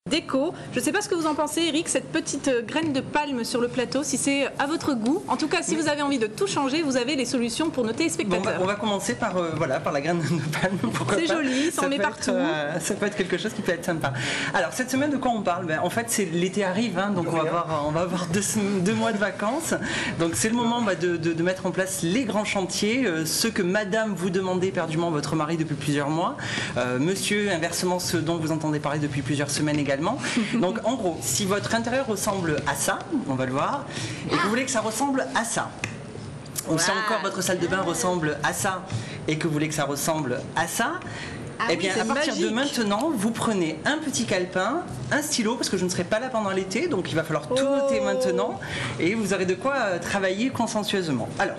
Déco. Je ne sais pas ce que vous en pensez, Eric, cette petite graine de palme sur le plateau, si c'est à votre goût. En tout cas, si vous avez envie de tout changer, vous avez les solutions pour nos téléspectateurs. On va commencer par, par la graine de palme. C'est joli, ça en met partout. Ça peut être quelque chose qui peut être sympa. Alors, cette semaine, de quoi on parle? En fait, l'été arrive, hein, donc on va avoir deux mois de vacances. Donc, c'est le moment de mettre en place les grands chantiers, ceux que madame vous demandez éperdument votre mari depuis plusieurs mois, monsieur, inversement, ceux dont vous entendez parler depuis plusieurs semaines également. Donc en gros, si votre intérieur ressemble à ça, on va le voir, et que vous voulez que ça ressemble à ça, ou si encore votre salle de bain ressemble à ça, et que vous voulez que ça ressemble à ça, eh bien, à partir de maintenant, vous prenez un petit calepin, un stylo, parce que je ne serai pas là pendant l'été, donc il va falloir tout noter maintenant, et vous aurez de quoi travailler consciencieusement. Alors,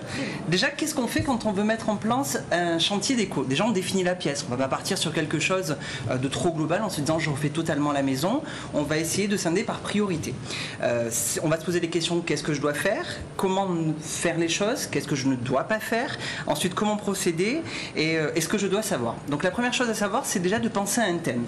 déjà, qu'est-ce qu'on fait quand on veut mettre en place un chantier déco? Déjà, on définit la pièce. On va pas partir sur quelque chose de trop global en se disant je refais totalement la maison. On va essayer de scinder par priorité. On va se poser des questions: qu'est-ce que je dois faire? Comment faire les choses? Qu'est-ce que je ne dois pas faire? Ensuite, comment procéder? Et ce que je dois savoir. Donc, la première chose à savoir, c'est déjà de penser à un thème.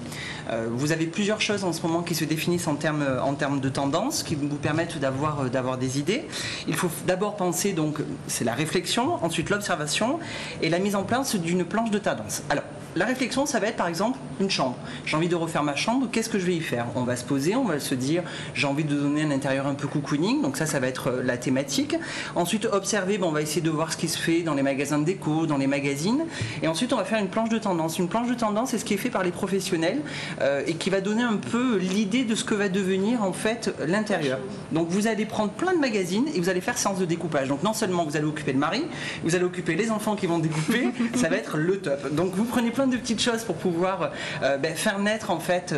Vous avez plusieurs choses en ce moment qui se définissent en termes de tendance, qui vous permettent d'avoir des idées. Il faut d'abord penser, donc, c'est la réflexion, ensuite l'observation et la mise en place d'une planche de tendance. Alors, la réflexion, ça va être par exemple une chambre. J'ai envie de refaire ma chambre, qu'est-ce que je vais y faire? On va se poser, on va se dire j'ai envie de donner un intérieur un peu cocooning, donc ça va être la thématique. Ensuite, observer, on va essayer de voir ce qui se fait dans les magasins de déco, dans les magazines. Et ensuite, on va faire une planche de tendance. Une planche de tendance, c'est ce qui est fait par les professionnels et qui va donner un peu l'idée de ce que va devenir en fait l'intérieur. Donc vous allez prendre plein de magazines et vous allez faire séance de découpage. Donc non seulement vous allez occuper le mari, vous allez occuper les enfants qui vont découper, ça va être le top. Donc vous prenez plein de petites choses pour pouvoir faire naître en fait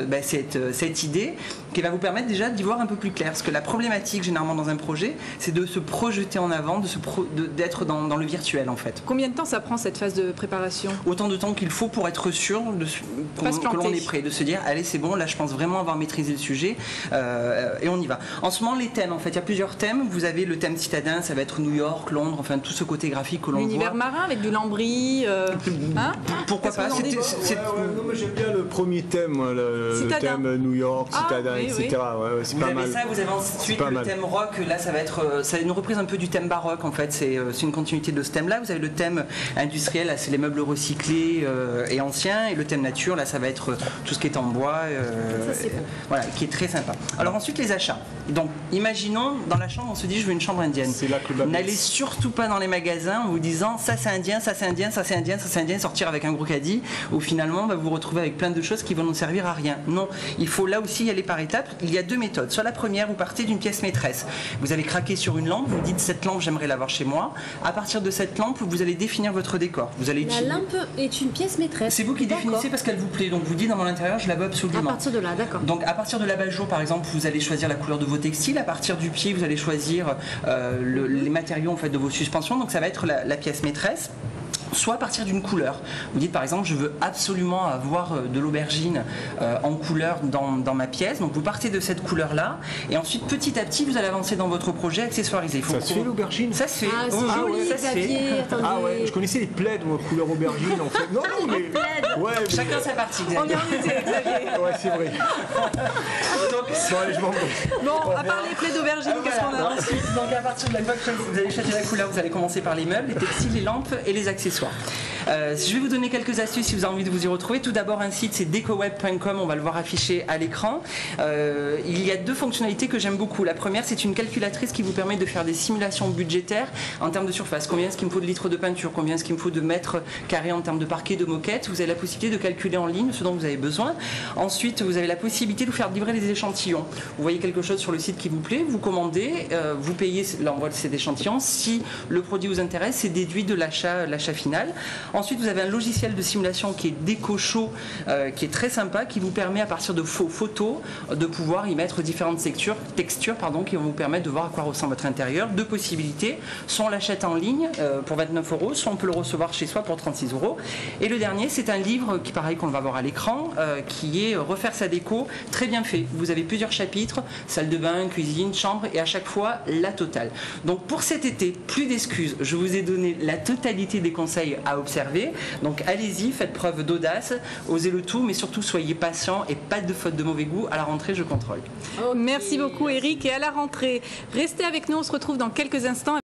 cette idée qui va vous permettre déjà d'y voir un peu plus clair. Parce que la problématique généralement dans un projet, c'est de se projeter en avant, d'être dans le virtuel en fait. Combien de temps ça prend cette phase de préparation? Autant de temps qu'il faut pour être sûr que l'on est prêt, de se dire allez c'est bon, là je pense vraiment avoir maîtrisé le sujet et on y va. En ce moment les thèmes, en fait il y a plusieurs thèmes. Vous avez le thème citadin, ça va être New York, Londres, enfin tout ce côté graphique que l'on voit. L'univers marin avec du lambris, hein? Pourquoi pas? Non, mais j'aime bien le premier thème, le thème New York, citadin, etc. Ouais, c'est pas mal. Ça, vous avez ensuite le thème rock, là ça va être une reprise un peu du thème baroque en fait, c'est une continuité de ce thème là. Vous avez le thème industriel, là c'est les meubles recyclés et anciens, et le thème nature, là ça va être tout ce qui est en bois, voilà, qui est très sympa. Alors ensuite les achats. Donc imaginons dans la chambre on se dit je veux une chambre indienne. N'allez surtout pas dans les magasins en vous disant ça c'est indien, ça c'est indien, ça c'est indien, ça c'est indien, sortir avec un gros caddie où finalement vous vous retrouvez avec plein de choses qui vont nous servir à rien. Non, il faut là aussi y aller par étapes. Il y a deux méthodes. Soit la première, vous partez d'une pièce maîtresse. Vous allez craquer sur une lampe, vous dites cette lampe j'aimerais l'avoir chez moi. À partir de cette lampe, vous allez définir votre décor. Vous allez la lampe est une pièce maîtresse. C'est vous qui définissez parce qu'elle vous plaît. Donc vous dites dans mon intérieur je la veux absolument. À partir de là, d'accord. Donc à partir de l'abat-jour par exemple, vous allez choisir la couleur de vos textiles. À partir du pied, vous allez choisir les matériaux en fait de vos suspensions. Donc ça va être la pièce maîtresse. Soit à partir d'une couleur. Vous dites par exemple je veux absolument avoir de l'aubergine en couleur dans ma pièce. Donc vous partez de cette couleur là et ensuite petit à petit vous allez avancer dans votre projet accessoirisé. Ça se fait l'aubergine? Ça se fait. Ah, c'est joli, ça se fait. Ah ouais, je connaissais les plaids couleur aubergine en fait. Non, mais... Ouais, chacun sa partie. On est en été, Xavier. Ouais, c'est vrai. Donc, allez, je m'en vais. Bon, à part les plaies d'aubergine, qu'est-ce qu'on a ensuite? Donc à partir de la fois que vous allez choisir la couleur, vous allez commencer par les meubles, les textiles, les lampes et les accessoires. Je vais vous donner quelques astuces si vous avez envie de vous y retrouver. Tout d'abord un site, c'est decoweb.com, on va le voir affiché à l'écran. Il y a deux fonctionnalités que j'aime beaucoup. La première, c'est une calculatrice qui vous permet de faire des simulations budgétaires en termes de surface. Combien est-ce qu'il me faut de litres de peinture? Combien est-ce qu'il me faut de mètres carrés en termes de parquet, de moquette? Vous avez la possibilité de calculer en ligne ce dont vous avez besoin. Ensuite, vous avez la possibilité de vous faire livrer des échantillons. Vous voyez quelque chose sur le site qui vous plaît, vous commandez, vous payez l'envoi de ces échantillons. Si le produit vous intéresse, c'est déduit de l'achat final. Ensuite, vous avez un logiciel de simulation qui est DecoShow, qui est très sympa, qui vous permet à partir de photos de pouvoir y mettre différentes textures qui vont vous permettre de voir à quoi ressemble votre intérieur. Deux possibilités, soit on l'achète en ligne pour 29 €, soit on peut le recevoir chez soi pour 36 €. Et le dernier, c'est un livre qui, pareil, qu'on va voir à l'écran, qui est Refaire sa déco, très bien fait. Vous avez plusieurs chapitres, salle de bain, cuisine, chambre, et à chaque fois la totale. Donc pour cet été, plus d'excuses, je vous ai donné la totalité des conseils à observer réservé. Donc allez-y, faites preuve d'audace, osez le tout, mais surtout soyez patient et pas de faute de mauvais goût. À la rentrée, je contrôle. Merci beaucoup Eric, et à la rentrée, restez avec nous, on se retrouve dans quelques instants.